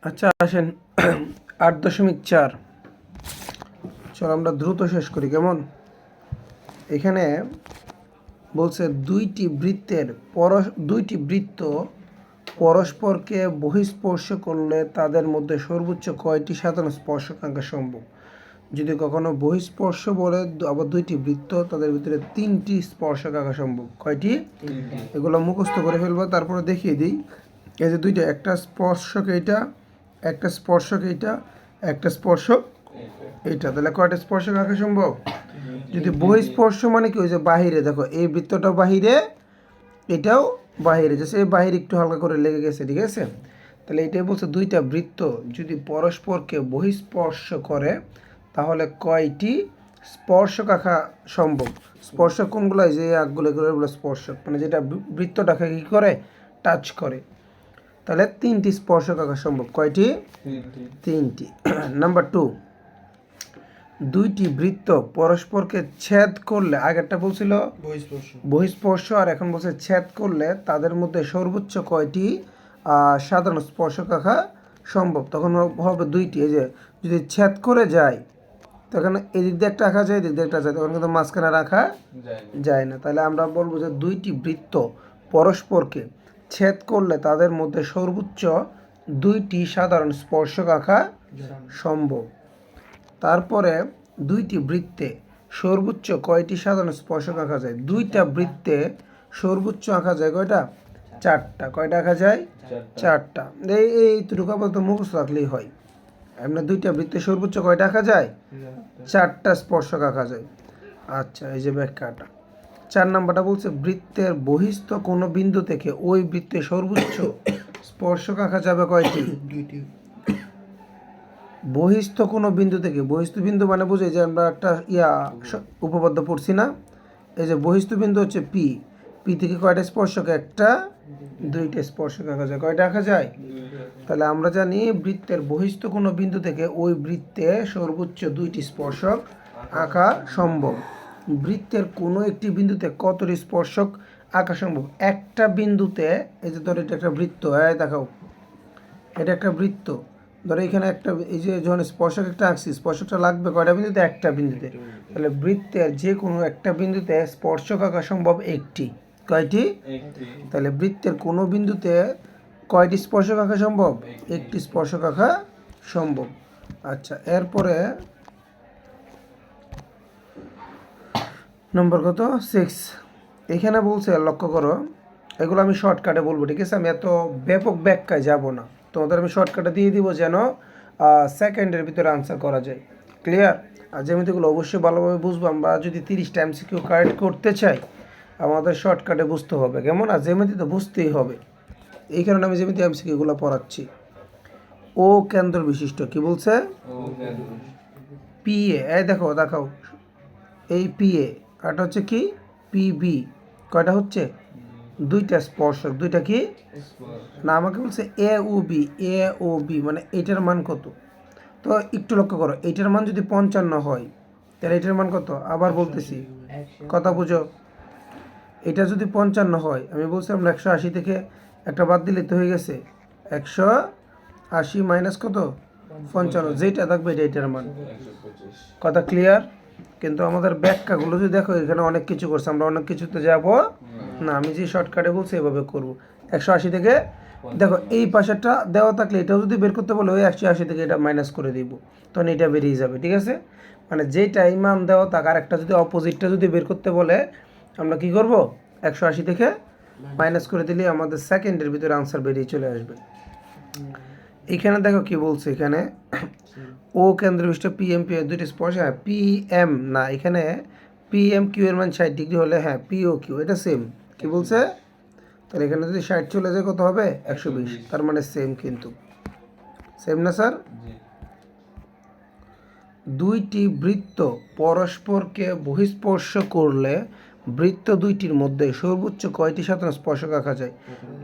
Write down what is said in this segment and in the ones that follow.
আচ্ছা আসেন 8.4। চলো আমরা দ্রুত শেষ করি, কেমন? এখানে বলছে দুইটি বৃত্ত পরস্পরকে বহিঃস্পর্শ করলে তাদের মধ্যে সর্বোচ্চ কয়টি সাধারণ স্পর্শকাঙ্ক্ষা সম্ভব? যদি কখনো বহিঃস্পর্শ বলে আবার দুইটি বৃত্ত, তাদের ভিতরে 3টি স্পর্শকাঙ্ক্ষা সম্ভব। কয়টি? এগুলো মুখস্থ করে ফেলবো, তারপরে দেখিয়ে দিই। এই যে দুইটা, একটা স্পর্শক এইটা, একটা স্পর্শক এইটা, একটা স্পর্শক এইটা, তাহলে কয়টা স্পর্শকাঙ্ক্ষা সম্ভব? যদি বহিঃস্পর্শ মানে কি, ওই যে বাহিরে, দেখো এই বৃত্তটাও বাহিরে, এটাও বাহিরে, যে এই বাহিরে একটু হালকা করে লেগে গেছে, ঠিক আছে? তাহলে এটাই বলছে দুইটা বৃত্ত যদি পরস্পরকে বহিঃস্পর্শ করে তাহলে কয়টি স্পর্শকাঙ্ক্ষা সম্ভব? স্পর্শক কোনগুলো? যে আগগুলো, এগুলো স্পর্শক, মানে যেটা বৃত্তটাকে কী করে, টাচ করে। তাহলে 3টি স্পর্শকাঙ্ক্ষা সম্ভব। কয়টি? 3টি। নাম্বার 2, দুইটি বৃত্ত পরস্পরকে ছেদ করলে, আগেরটা বলছিল বহিঃস্পর্শ, আর এখন বলছে ছেদ করলে তাদের মধ্যে সর্বোচ্চ কয়টি সাধারণ স্পর্শকাঙ্ক্ষা সম্ভব? তখন হবে 2টি। এই যে যদি ছেদ করে যায় তখন এদিক দিয়ে একটা রাখা যায়, এদিক দিয়ে একটা যায়, তখন কিন্তু মাঝখানে রাখা যায় না। তাহলে আমরা বলবো যে দুইটি বৃত্ত পরস্পরকে ছেদ করলে তাদের মধ্যে সর্বোচ্চ 2টি সাধারণ স্পর্শকাঙ্ক্ষা সম্ভব। তারপরে দুইটি বৃত্তে সর্বোচ্চ কয়টি সাধারণ স্পর্শক আঁকা যায়? দুইটা বৃত্তে সর্বোচ্চ আঁকা যায় কয়টা? 4টা। কয়টা আঁকা যায়? 4টা। এইটুকু আপাতত মুখস্থ রাখলেই হয়। আমরা দুইটা বৃত্তে সর্বোচ্চ কয়টা আঁকা যায়? 4টা স্পর্শক আঁকা যায়। আচ্ছা, এই যে ব্যাখ্যাটা 4 নাম্বারটা বলছে বৃত্তের বহিস্থ কোনো বিন্দু থেকে ওই বৃত্তে সর্বোচ্চ স্পর্শক আঁকা যাবে কয়টি? 2টি। বহিস্থ কোনো বিন্দু থেকে, বহিস্থ বিন্দু মানে বুঝে যে আমরা একটা উপপাদ্য পড়ছি না, এই যে বহিস্থ বিন্দু হচ্ছে পি, পি থেকে কয়টা স্পর্শক? 1টা 2টা স্পর্শক আঁকা যায়। কয়টা আঁকা যায়? তাহলে আমরা জানি বৃত্তের বহিস্থ কোনো বিন্দু থেকে ওই বৃত্তে সর্বোচ্চ 2টি স্পর্শক আঁকা সম্ভব। বৃত্তের কোনো একটি বিন্দুতে কতটি স্পর্শক আঁকা সম্ভব? একটা বিন্দুতে, এই যে ধরো এটা একটা বৃত্ত, দেখাও, এটা একটা বৃত্ত, ধরো এখানে একটা, এই যে যখন স্পর্শক একটা আঁকছি, স্পর্শকটা লাগবে কয়টা বিন্দুতে? একটা বিন্দুতে। তাহলে বৃত্তের যে কোনো একটা বিন্দুতে স্পর্শক আঁকা সম্ভব 1টি। কয়টি? তাহলে বৃত্তের কোনো বিন্দুতে কয়টি স্পর্শক আঁকা সম্ভব? 1টি স্পর্শক আঁকা সম্ভব। আচ্ছা, এরপরে নম্বর কত? 6। এখানে বলছে, লক্ষ্য করো, এগুলো আমি শর্টকাটে বলবো, ঠিক আছে? আমি এত ব্যাপক ব্যাখ্যায় যাব না, তোমাদের আমি শর্টকাটে দিয়ে দিব যেন সেকেন্ডের ভিতরে আনসার করা যায়। ক্লিয়ার? আর জ্যামিতিগুলো অবশ্যই ভালোভাবে বুঝবো। আমরা যদি 30টা MCQ কারেক্ট করতে চাই আমাদের শর্টকাটে বুঝতে হবে, কেমন? আর জ্যামিতি তো বুঝতেই হবে, এই কারণে আমি জ্যামিতি MCQগুলো পড়াচ্ছি। ও কেন্দ্র বিশিষ্ট, কি বলছে? PA, দেখো, দেখাও, এই PA আরটা হচ্ছে কি? PB। কয়টা হচ্ছে? 2টা স্পর্শক। 2টা কি না, আমাকে বলছে AOB। AOB মানে এটার মান কত? তো একটু লক্ষ্য করো, এইটার মান যদি 55 হয় তাহলে এটার মান কত? আবার বলতেছি, কথা বুঝো, এটা যদি 55 হয়, আমি বলছিলাম 180 থেকে একটা বাদ দিলে তো হয়ে গেছে 180 মাইনাস কত? 55, যেটা থাকবে এটার মান। কথা ক্লিয়ার? কিন্তু আমাদের ব্যাখ্যাগুলো যদি দেখো, এখানে অনেক কিছু করছে, আমরা অনেক কিছুতে যাব না, আমি যে শর্টকাটে বলছি এভাবে করব। 180 থেকে, দেখো এই পাশেরটা দেওয়া থাকলে এটাও যদি বের করতে বলে ওই 180 থেকে এটা মাইনাস করে দিব, তখন এটা বেরিয়ে যাবে, ঠিক আছে? মানে যেটা মান দেওয়া থাক, আর একটা যদি অপোজিটটা যদি বের করতে বলে আমরা কি করব? 180 থেকে মাইনাস করে দিলে আমাদের সেকেন্ডের ভিতরে আনসার বেরিয়ে চলে আসবে। এখানে দেখো কি বলছে, এখানে ও কেন্দ্র বিশিষ্ট PM এর 2টি স্পর্শ, হ্যাঁ PM না, এখানে PMQ এর মান 60 ডিগ্রি হলে হ্যাঁ POQ, এটা সেম। কি বলছে? তাহলে এখানে যদি 60 চলে যায় কত হবে? 120, তার মানে সেম, কিন্তু সেম না স্যার? দুইটি বৃত্ত পরস্পরকে বহিঃস্পর্শ করলে বৃত্ত দুইটির মধ্যে সর্বোচ্চ কয়টি সাধারণ স্পর্শক আঁকা যায়?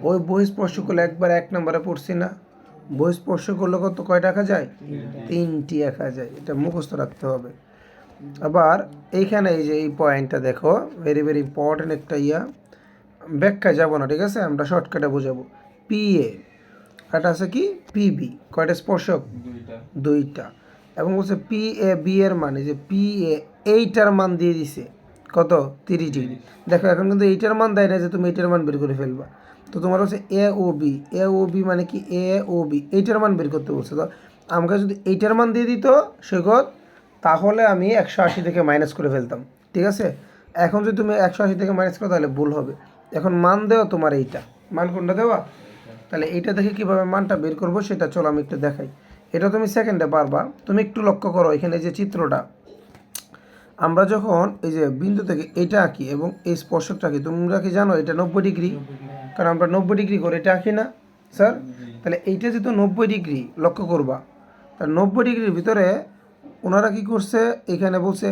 ওই বহিঃস্পর্শ করলে একবার 1 নম্বরে পড়ছি না, বহিঃস্পর্শ করলে কত কয়টা আঁকা যায়? 3টি আঁকা যায়। এটা মুখস্থ রাখতে হবে। আবার এইখানে এই যে এই পয়েন্টটা দেখো, ভেরি ভেরি ইম্পর্টেন্ট একটা ব্যাখ্যায় যাব না, ঠিক আছে, আমরা শর্টকাটে বোঝাবো। পি এ, এটা আছে কি পিবি, কয়টা স্পর্শক? দুইটা। এবং বলছে পি এ বি এর মানে যে পি এ এইটার মান দিয়ে দিছে কত? 30 ডিগ্রি। দেখো এখন কিন্তু এইটার মান দেয় না যে তুমি এইটার মান বের করে ফেলবা। তো তোমার হচ্ছে এ ও বি, এ ও বি মানে কি এ ও বি এইটার মান বের করতে বলছে। তো আমাকে যদি এইটার মান দিয়ে দিত সৈকত, তাহলে আমি 180 থেকে মাইনাস করে ফেলতাম, ঠিক আছে। এখন যদি তুমি 180 থেকে মাইনাস করো তাহলে ভুল হবে। এখন মান দেওয়া তোমার এইটা, মান কোনটা দেওয়া? তাহলে এইটা দেখে কীভাবে মানটা বের করবো সেটা চলো আমি একটু দেখাই। এটা তুমি সেকেন্ডে পারবা। তুমি একটু লক্ষ্য করো এখানে যে চিত্রটা, আমরা যখন এই যে বিন্দু থেকে এটা আঁকি এবং এই স্পর্শকটা আঁকি, তোমরা কি জানো এটা 90 ডিগ্রি? কারণ আমরা 90 ডিগ্রি করে এটা আঁকি না স্যার? তাহলে এইটা যেহেতু 90 ডিগ্রি, লক্ষ্য করবা, তার 90 ডিগ্রির ভিতরে ওনারা কি করছে, এখানে বলছে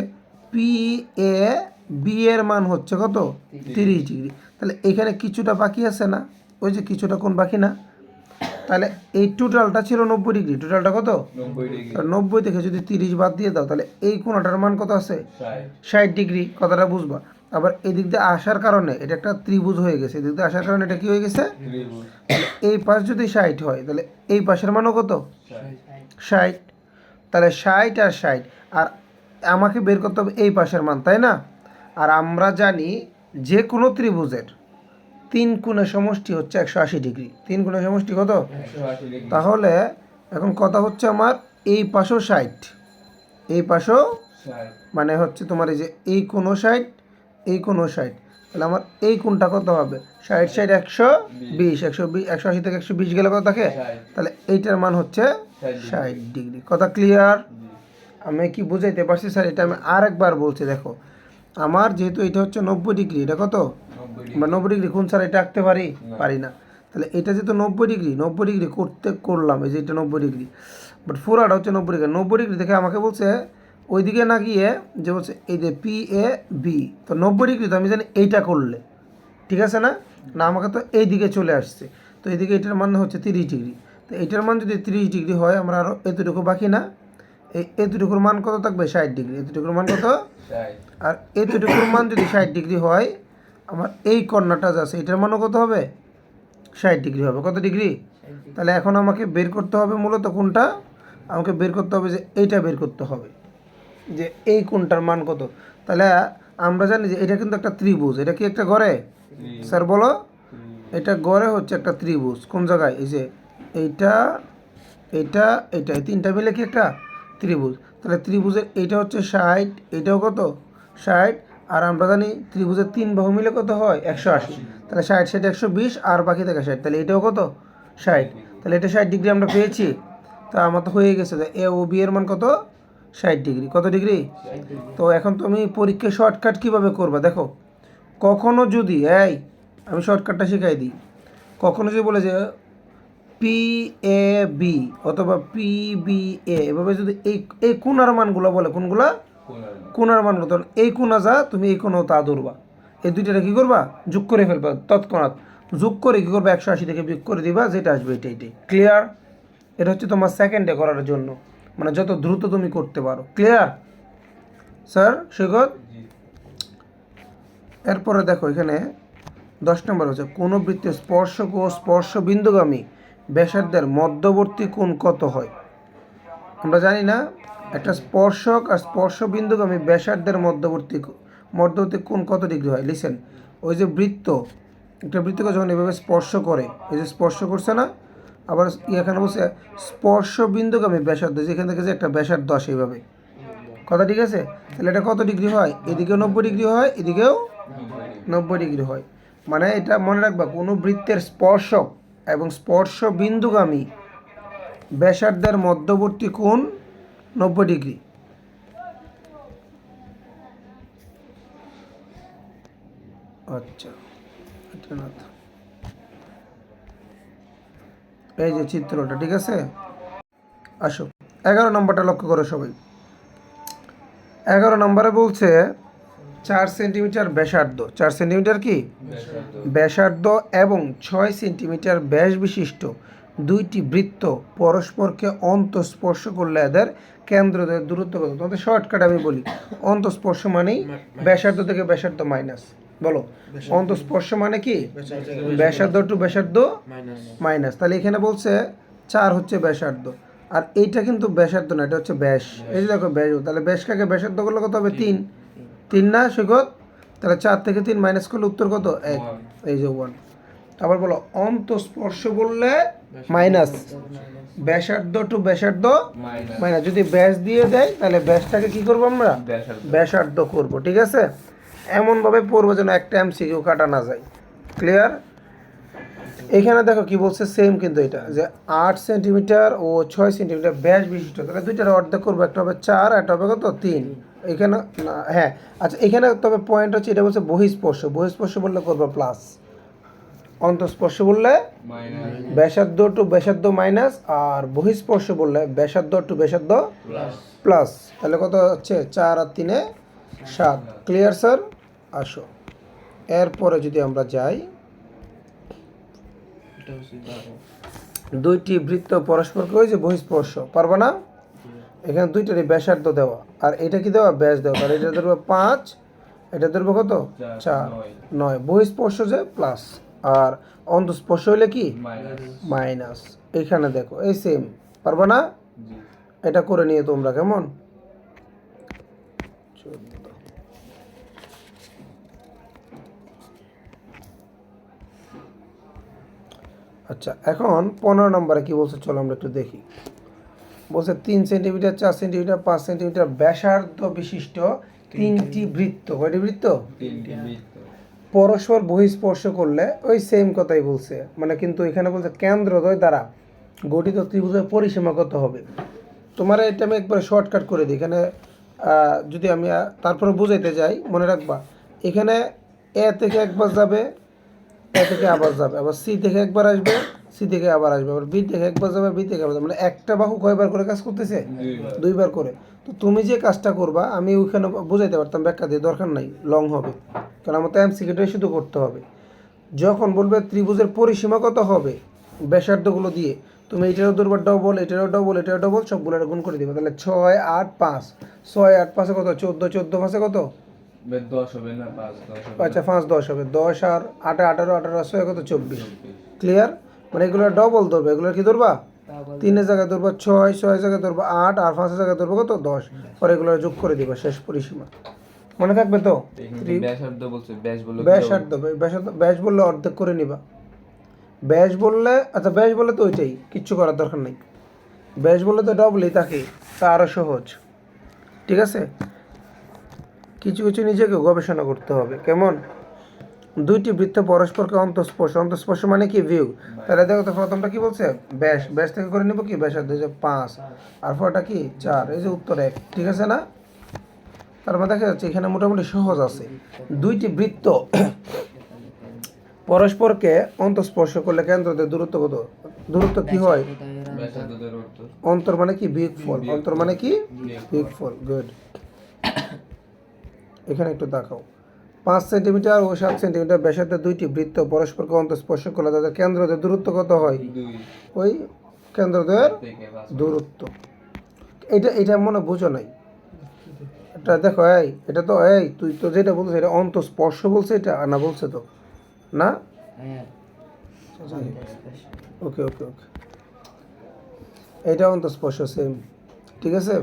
পি এ বি এর মান হচ্ছে কত? 30 ডিগ্রি। তাহলে এখানে কিছুটা বাকি আছে না? ওই যে কিছুটা কোন বাকি না? তাহলে এই টোটালটা ছিল 90 ডিগ্রি, টোটালটা কত? 90 থেকে যদি 30 বাদ দিয়ে দাও তাহলে এই কোণাটার মান কত আছে? 60 ডিগ্রি। কথাটা বুঝবা। আবার এদিক দিয়ে আসার কারণে এটা একটা ত্রিভুজ হয়ে গেছে, এদিক দিয়ে আসার কারণে এটা কি হয়ে গেছে? তাহলে এই পাশ যদি 60 হয় তাহলে এই পাশের মানও কত? 60। তাহলে 60 আর 60, আর আমাকে বের করতে হবে এই পাশের মান, তাই না? আর আমরা জানি যে কোনো ত্রিভুজের 3 কোণের সমষ্টি হচ্ছে 180 ডিগ্রি। 3 কোণের সমষ্টি কত? তাহলে এখন কথা হচ্ছে আমার এই পাশেও 60, এই পাশেও মানে হচ্ছে তোমার এই যে এই কোণও 60, এই কোণও 60। তাহলে আমার এই কোণটা কত হবে? 60 60 120, 180 থেকে 120 গেলে কত থাকে? তাহলে এইটার মান হচ্ছে 60 ডিগ্রি। কথা ক্লিয়ার? আমি কি বুঝাইতে পারছি স্যার? এটা আমি আরেকবার বলছি। দেখো আমার যেহেতু এটা হচ্ছে 90 ডিগ্রি, এটা কত? আমরা 90 ডিগ্রি কোন স্যার এটা আঁকতে পারি? পারি না। তাহলে এটা যেহেতু 90 ডিগ্রি, 90 ডিগ্রি করলাম, এই যে এটা 90 ডিগ্রি, বাট ফোরাটা হচ্ছে 90 ডিগ্রি। 90 ডিগ্রি থেকে আমাকে বলছে ওইদিকে না গিয়ে যে বলছে এই যে পি এ বি, তো 90 ডিগ্রি তো আমি জানি এইটা করলে, ঠিক আছে না? না আমাকে তো এই দিকে চলে আসছে, তো এইদিকে এটার মান হচ্ছে 30 ডিগ্রি। তো এটার মান যদি 30 ডিগ্রি হয়, আমরা আরও এতটুকু বাকি না, এতটুকুর মান কত থাকবে? 60 ডিগ্রি। এতটুকুর মান কত? আর এতটুকুর মান যদি 60 ডিগ্রি হয়, আমার এই কর্নারটা যা আছে এটার মানও কত হবে? 60 ডিগ্রি হবে। কত ডিগ্রি? তাহলে এখন আমাকে বের করতে হবে মূলত কোনটা? আমাকে বের করতে হবে যে এইটা বের করতে হবে, যে এই কোনটার মান কত। তাহলে আমরা জানি যে এটা কিন্তু একটা ত্রিভুজ। এটা কি একটা গড়ে? স্যার বলো। এটা গড়ে হচ্ছে একটা ত্রিভুজ। কোন জায়গায়? এই যে এইটা, এটা, এটা, এই তিনটা মিলে কি একটা ত্রিভুজ। তাহলে ত্রিভুজের এইটা হচ্ছে 60, এটাও কত? 60। আর আমরা জানি ত্রিভুজের 3 বাহু মিলে কত হয়? 180। তাহলে 60 60 120 আর বাকি থাকে 60। তাহলে এটাও কত? 60। তাহলে এটা 60 ডিগ্রি আমরা পেয়েছি। তা আমার তো হয়ে গেছে। এ ও বি এর মান কত? 60 ডিগ্রি। কত ডিগ্রি? তো এখন তুমি পরীক্ষায় শর্টকাট কীভাবে করবা দেখো। কখনো যদি আমি শর্টকাটটা শিখাই দিই। কখনো যদি বলে যে পি এ বি অথবা পি বি এ, এভাবে যদি এই কোণার মানগুলো বলে, কোনগুলা? কোণার মানগুলো। তখন এই কোণা যা, তুমি এই কোণাও তা ধরবা। এই দুইটাটা কী করবা? যোগ করে ফেলবা তৎক্ষণাৎ। যোগ করে কী করবা? 180 থেকে বিয়োগ করে দিবা, যেটা আসবে এটাই। ক্লিয়ার? এটা হচ্ছে তোমার সেকেন্ডে করার জন্য, মানে যত দ্রুত তুমি করতে পারো। Clear sir? সৈকত? এরপরে দেখো এখানে 10 নম্বর হচ্ছে কোনো বৃত্তের স্পর্শক ও স্পর্শ বিন্দুগামী ব্যাসার্ধের মধ্যবর্তী কোণ কত হয়? আমরা জানি না একটা স্পর্শক আর স্পর্শ বিন্দুগামী ব্যাসার্ধের মধ্যবর্তী কোণ কত ডিগ্রি হয়। লিসেন, ওই যে বৃত্ত, একটা বৃত্তকে যখন এভাবে স্পর্শ করে, এই যে স্পর্শ করছে না, আবার এখানে বলছে স্পর্শ বিন্দুগামী ব্যাসার্ধ, যেখান থেকে যে একটা ব্যাসার্ধ আসে এইভাবে। কথা ঠিক আছে? তাহলে এটা কত ডিগ্রি হয়? এদিকেও 90 ডিগ্রি হয়, এদিকেও 90 ডিগ্রি হয়। মানে এটা মনে রাখবা, কোনো বৃত্তের স্পর্শক এবং স্পর্শ বিন্দুগামী ব্যাসার্ধের মধ্যবর্তী কোণ 90 ডিগ্রি। আচ্ছা, এটা না তো, এই যে চিত্রটা, ঠিক আছে? আসো 11 নম্বরটা লক্ষ্য করো সবাই। 11 নম্বরে বলছে 4 সেন্টিমিটার ব্যাসার্ধ, 4 সেন্টিমিটার কি ব্যাসার্ধ এবং 6 সেন্টিমিটার ব্যাস বিশিষ্ট দুইটি বৃত্ত পরস্পরকে অন্তঃস্পর্শ করলে এদের কেন্দ্রদের দূরত্ব কত? তোমাদের শর্টকাট আমি বলি, অন্তঃস্পর্শ মানেই ব্যাসার্ধ থেকে ব্যাসার্ধ মাইনাস। বলো অন্তঃস্পর্শ মানে কি ব্যাসার্ধ টু ব্যাসার্ধ মাইনাস, তাহলে এখানে বলছে 4 হচ্ছে ব্যাসার্ধ, আর এইটা কিন্তু ব্যাসার্ধ না, এটা হচ্ছে ব্যাস। এই যে দেখো ব্যাস, তাহলে ব্যাসটাকে ব্যাসার্ধ করলে কত হবে 3, 3 না সৈকত? তাহলে 4 থেকে 3 মাইনাস করলে উত্তর কত 1, এই যে 1। আবার বলো অন্তঃস্পর্শ বললে মাইনাস, ব্যাসার্ধ টু ব্যাসার্ধ মাইনাস, যদি ব্যাস দিয়ে দেয় তাহলে ব্যাসটাকে কি করবো আমরা ব্যাসার্ধ করব, ঠিক আছে? এমনভাবে পড়বো যেন একটা এমসিকিউ কাটা না যায়। ক্লিয়ার? এখানে দেখো কি বলছে, সেম কিন্তু এটা যে 8 সেন্টিমিটার ও 6 সেন্টিমিটার ব্যাস বিশিষ্ট, তাহলে দুইটার অর্ধেক করবো, একটা হবে 4 একটা হবে কত 3। এখানে না, হ্যাঁ আচ্ছা, এখানে তবে পয়েন্ট হচ্ছে এটা বলছে বহিঃস্পর্শ, বহিঃস্পর্শ বললে করবো প্লাস, অন্তঃস্পর্শ বললে ব্যাসার্ধ টু ব্যাসার্ধ মাইনাস, আর বহিঃস্পর্শ বললে ব্যাসার্ধ টু ব্যাসার্ধ প্লাস। তাহলে কত হচ্ছে 4 আর 3 7। Clear sir? আসো এরপরে যদি আমরা যাই, দুইটি বৃত্ত পরস্পরকে ওই যে বহিঃস্পর্শ, পারবো না? এখানে দুইটারই ব্যাসার্ধ দেওয়া, আর এটা কি দেওয়া ব্যাস দেওয়া, তাহলে এটা ধরবো 5, এটা ধরবো কত 4, 9। বহিঃস্পর্শ যে প্লাস, আর অন্তঃস্পর্শ হইলে কি মাইনাস। এখানে দেখো এই সেম, পারবো না? এটা করে নিয়ে তোমরা কেমন। আচ্ছা, এখন 15 নম্বরে কি বলছে চলো আমরা একটু দেখি। বলছে 3 সেন্টিমিটার 4 সেন্টিমিটার 5 সেন্টিমিটার ব্যাসার্ধ বিশিষ্ট 3টি বৃত্ত, কয়টি বৃত্ত? পরস্পর বহিঃস্পর্শ করলে ওই সেম কথাই বলছে, মানে কিন্তু এখানে বলছে কেন্দ্রদ্বয় দ্বারা গঠিত ত্রিভুজের পরিসীমা কত হবে। তোমার এটা আমি একবার শর্টকাট করে দিই, এখানে যদি আমি তারপরে বুঝাইতে যাই, মনে রাখবা এখানে এ থেকে একবার যাবে, এ থেকে আবার যাবে, আবার সি থেকে একবার আসবে, সি থেকে আবার আসবে, আবার বি থেকে একবার যাবে, বি থেকে আবার যাবে, মানে একটা বাহু কয়বার করে কাজ করতেছে? 2বার করে। তো তুমি যে কাজটা করবা আমি ওইখানে বুঝাইতে পারতাম, ব্যাখ্যা দিয়ে দরকার নাই, লং হবে, কারণ আমার তো এমসিকিউটাই শুধু করতে হবে। যখন বলবে ত্রিভুজের পরিসীমা কত হবে ব্যাসার্ধগুলো দিয়ে, তুমি এটারও ধরবা ডবল, এটারও ডবল, এটারও ডবল, সবগুলো গুণ করে দিবে, তাহলে 6 8 5, 6 8 5 কত 14, 14 5 কত 10 হবে না 5 10 হবে। আচ্ছা 5 10 হবে, 10 আর 8 18 18 6 কত 24। ক্লিয়ার? মানে এগুলো ডবল ধরবে, এগুলো কি ধরবা 3 এর জায়গায় ধরবা 6, 6 এর জায়গায় ধরবা 8, আর 5 এর জায়গায় ধরবা কত 10, পরে এগুলো যোগ করে দিবা, শেষ পরিসীমা। মনে থাকবে তো? ব্যাসার্ধ বলছে, ব্যাস বললে ব্যাসার্ধ, ব্যাস বললে অর্ধেক করে নিবা, ব্যাস বললে আচ্ছা ব্যাস বললে তো ওইটাই, কিচ্ছু করার দরকার নেই, ব্যাস বললে তো ডবলই থাকে, তা আরও সহজ। ঠিক আছে, কিছু কিছু নিজেকে গবেষণা করতে হবে। কেমন? দুইটি বৃত্ত পরস্পরকে অন্তঃস্পর্শ, অন্তঃস্পর্শ মানে কি ভিউ, তাহলে দেখো তো প্রথমটা কি বলছে ব্যাস, ব্যাস থেকে করে নেবো কি ব্যাসার্ধ, যে 5, আর পরটা কি 4, এই যে উত্তর 1। ঠিক আছে না? তারপর দেখা যাচ্ছে এখানে মোটামুটি সহজ আছে। দুইটি বৃত্ত পরস্পরকে অন্তঃস্পর্শ করলে কেন্দ্রদের দূরত্ব কত? দূরত্ব কি হয়? অন্তর মানে কি বিয়োগফল, অন্তর মানে কি বিয়োগফল। গুড। এখানে একটু দেখাও, 5 সেন্টিমিটার ও 7 সেন্টিমিটার ব্যাসার্ধের দুইটি বৃত্ত পরস্পরকে অন্তঃস্পর্শ করলে তাদের কেন্দ্রদের দূরত্ব কত হয়? ওই কেন্দ্রদের দূরত্ব। এটা মনে বুঝো নাই, এটা দেখো, এটা তো তুই তো যেটা বলছিস এটা অন্তঃস্পর্শ বলছে, এটা না বলছে তো না? ওকে ওকে ওকে, এটা অন্তঃস্পর্শ সেম। ঠিক আছে,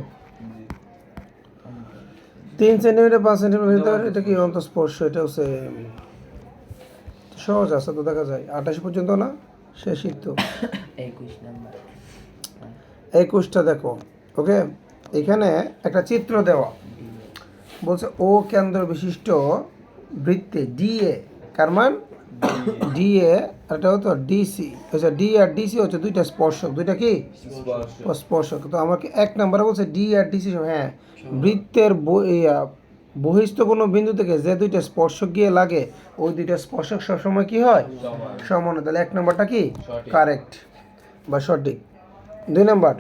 3 সেন্টিমিটার 5 সেন্টিমিটার এটা কি অন্তঃস্পর্শ, এটাও সেম। সহজ আছে তো, দেখা যায় 28 পর্যন্ত না, শেষই তো। 21টা দেখো, ওকে। এখানে একটা চিত্র দেওয়া বলছে ও কেন্দ্র বিশিষ্ট বৃত্তে ডিএ, কার মান ডিএ, এটা হতো ডিসি। আচ্ছা ডি আর ডিসি হচ্ছে দুইটা স্পর্শক, দুইটা কি স্পর্শক। তো আমাকে 1 নম্বরে বলছে ডি আর ডিসি, হ্যাঁ বৃত্তের বহিস্থ কোনো বিন্দু থেকে যে দুইটা স্পর্শক গিয়ে লাগে ওই দুইটা স্পর্শক সবসময় কি হয়? সমান। তাহলে 1 নম্বরটা কি কারেক্ট বা সঠিক। 2 নম্বর